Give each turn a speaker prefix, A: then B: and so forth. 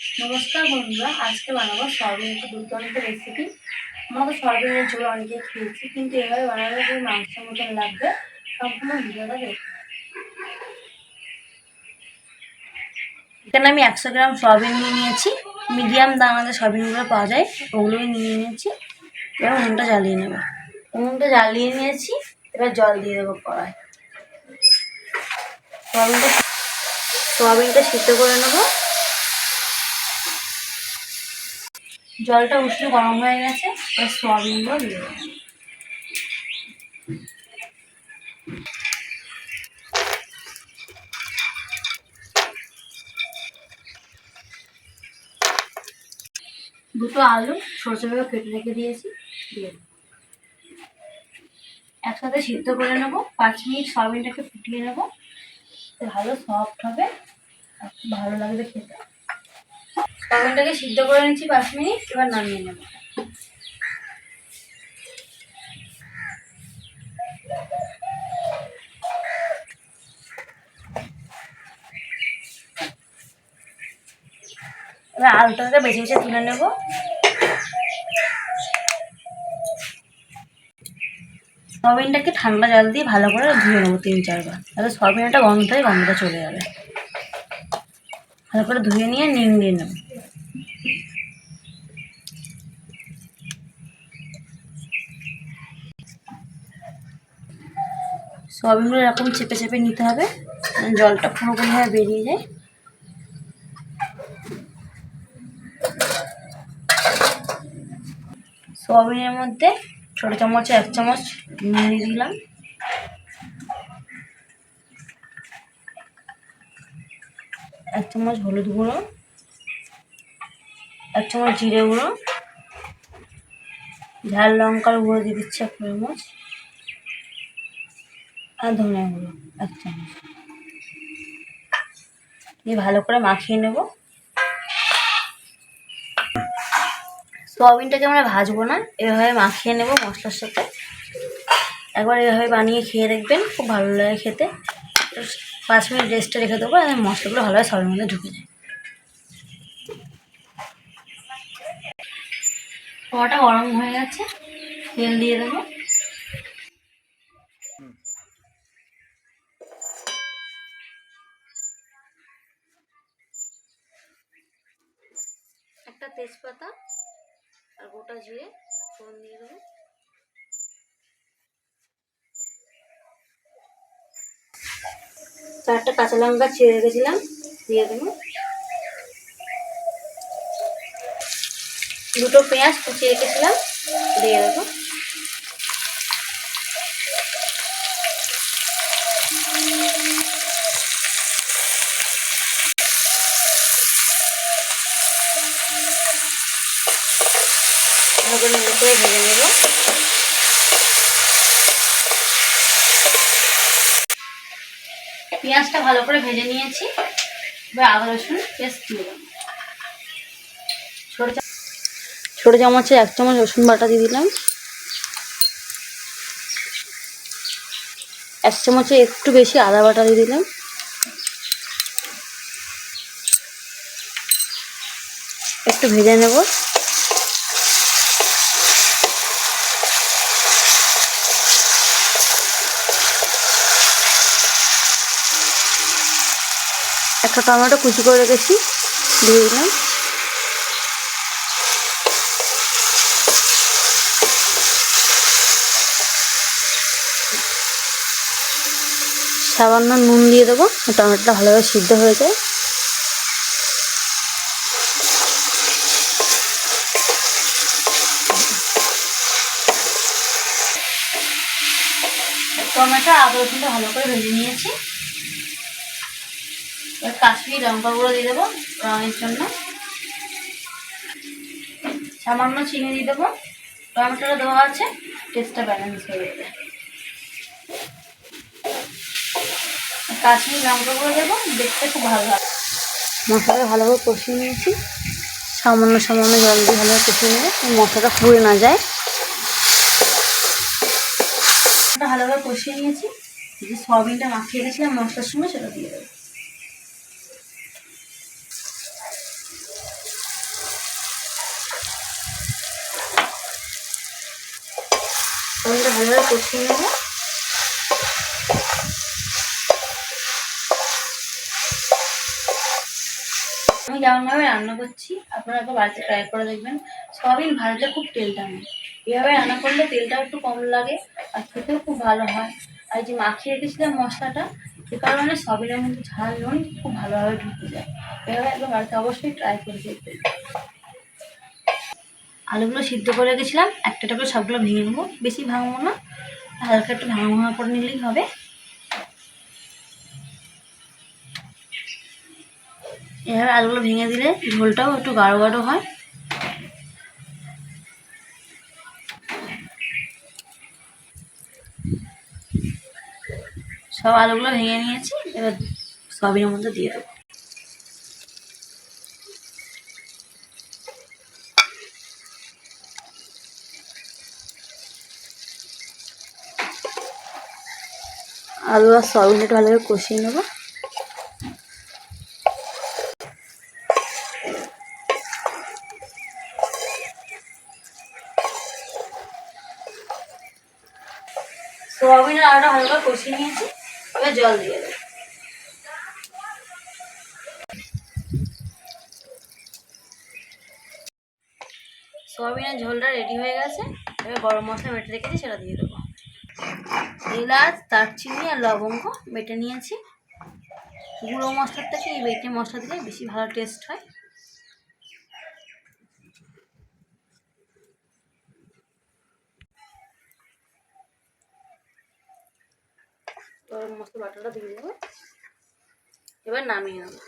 A: নমস্কার বন্ধুরা, আজকে বানাবো সয়াবিনের দুর্দান্ত রেসিপি। আমরা তো সয়াবিনের ঝোল অনেকে খেয়েছি, কিন্তু এভাবে বানালে যে মাংসের মতন লাগবে। সম্পূর্ণ ভিডিওটা দেখুন। এখানে আমি 100 গ্রাম সয়াবিন নিয়ে নিয়েছি। মিডিয়াম দানা যে সয়াবিনগুলো পাওয়া যায় ওগুলোই নিয়ে নিয়েছি। এবার উনুনটা জ্বালিয়ে নেব। উনুনটা জ্বালিয়ে নিয়েছি, এবার জল দিয়ে দেবো কড়াই। সয়াবিনটা সিদ্ধ করে নেবো। জলটা উষ্ণ গরম হয়ে গেছে, এবার সয়াবিনগুলো দিয়ে দেবো। দুটো আলু ছোটো কেটে রেখে দিয়েছি, দিয়ে দেবো। একসাথে সিদ্ধ করে নেবো। 5 মিনিট সয়াবিনটাকে ফুটিয়ে নেবো, ভালো সফট হবে আর খুব ভালো লাগবে খেতে। সয়াবিনটাকে সিদ্ধ করে নিচ্ছি 5 মিনিট, এবার নামিয়ে নেব। এবার আলুটাকে বেছে বেছে তুলে নেব। সয়াবিনটাকে ঠান্ডা জল দিয়ে ভালো করে ধুয়ে নেবো 3-4 বার, তাহলে সয়াবিন একটা গন্ধটা চলে যাবে। ভালো করে ধুয়ে নিয়ে নিংড়িয়ে নেব। সয়াবিনগুলো এরকম চেপে চেপে নিতে হবে, জলটা পুরোপুরিভাবে বেরিয়ে যায়। সয়াবিনের মধ্যে ছোটো চামচে 1 চামচ নুন দিয়ে দিলাম। 1 চামচ হলুদ গুঁড়ো, 1 চামচ জিরে গুঁড়ো, ঝাল লঙ্কার গুঁড়ো দিয়ে দিচ্ছি 1 চামচ, আর ধনিয়া গুঁড়ো 1 চামচ দিয়ে ভালো করে মাখিয়ে নেব। সয়াবিনটাকে আমরা ভাজবো না, এভাবে মাখিয়ে নেব মশলার সাথে। একবার এভাবে বানিয়ে খেয়ে দেখবেন, খুব ভালো লাগে খেতে। 5 মিনিট রেস্টে রেখে দেবো, আর মশলাগুলো ভালোভাবে সয়াবিনের মধ্যে ঢুকে যায়। কড়াটা গরম হয়ে গেছে, তেল দিয়ে দেবো। একটা তেজপাতা আর গোটা জিরে ফোড়ন দিয়ে দেবো। 4টা কাঁচা লঙ্কা ছিঁড়ে রেখেছিলাম, দিয়ে দেবো। 2টো পেঁয়াজ কুচিয়ে রেখেছিলাম, দিয়ে দেবো। ভালো করে নেড়ে করে ভেজে নেব। পেঁয়াজটা ভালো করে ভেজে নিয়েছি, এবার আদা রসুন পেস্ট দিয়ে দেবো। ছোটো চামচে 1 চামচ রসুন বাটা দিয়ে দিলাম। 1 চামচে একটু বেশি আদা বাটা দিয়ে দিলাম। একটু ভেজে নেব। একটা টমেটো কুচি করে রেখেছি, দিয়ে দিলাম। সামান্য নুন দিয়ে দেবো, টমেটোটা ভালোভাবে সিদ্ধ হয়ে যায়। টমেটো আদা রসুনটা ভালো করে ভেজে নিয়েছি। এবার কাশ্মীরি লঙ্কা গুঁড়ো দিয়ে দেবো রঙের জন্য। সামান্য চিনি দিয়ে দেবো, টমেটোটা দেওয়া আছে, টেস্টটা ব্যালেন্স হয়ে যাবে। কাশ্মীরি লঙ্কা গুঁড়ো দেবো, দেখতে খুব ভালো লাগে। মশলাটা ভালোভাবে কষিয়ে নিয়েছি, সামান্য জল দিয়ে ভালোভাবে কষিয়ে নেবো, মশলাটা পুড়ে না যায়। ভালোভাবে কষিয়ে নিয়েছি, যে সয়াবিনটা মাখিয়ে রেখেছিলাম মশলার সঙ্গে সেটা দিয়ে দেবো। সয়াবিনটা ভালোভাবে কষিয়ে নেবো। আমি যেমনভাবে রান্না করছি আপনারা একবার বাড়িতে ট্রাই করে দেখবেন। সয়াবিন ভাজলে খুব তেল টানে, এভাবে রান্না করলে তেলটা একটু কম লাগে আর খেতেও খুব ভালো হয়। আর যে মাখিয়ে রেখেছিলাম মশলাটা, সে কারণে সয়াবিনের মধ্যে ঝাল নুন খুব ভালোভাবে ঢুকে যায়। এভাবে একবার বাড়িতে অবশ্যই ট্রাই করে দেখবেন। আলুগুলো সিদ্ধ করে রেখেছিলাম, একটা করে সবগুলো ভেঙে নেবো, বেশি ভাঙবো না, হালকা একটু ভাঙা ভাঙা করে নিলেই হবে। এভাবে আলুগুলো ভেঙে দিলে ঝোলটাও একটু গাঢ় গাঢ় হয়। সব আলুগুলো ভেঙে নিয়েছি, এবার সয়াবিনের মধ্যে দিয়ে দেবো। আলু আর সয়াবিনটা ভালোভাবে কষিয়ে নেবো। সয়াবিন আর আলুটা ভালোভাবে কষিয়ে নিয়েছি, এবার জল দিয়ে দেবো। সয়াবিনের ঝোলটা রেডি হয়ে গেছে, এবার গরম মশলা বেটে রেখেছি সেটা দিয়ে দেবো। এলাচ, দারচিনি আর লবঙ্গ বেটে নিয়েছি। গুঁড়ো মশলার থেকে এই বেটে মশলা দিলে বেশি ভালো টেস্ট হয়। গরম মশলা বাটাটা দিয়ে দেবো, এবার নামিয়ে নেবো।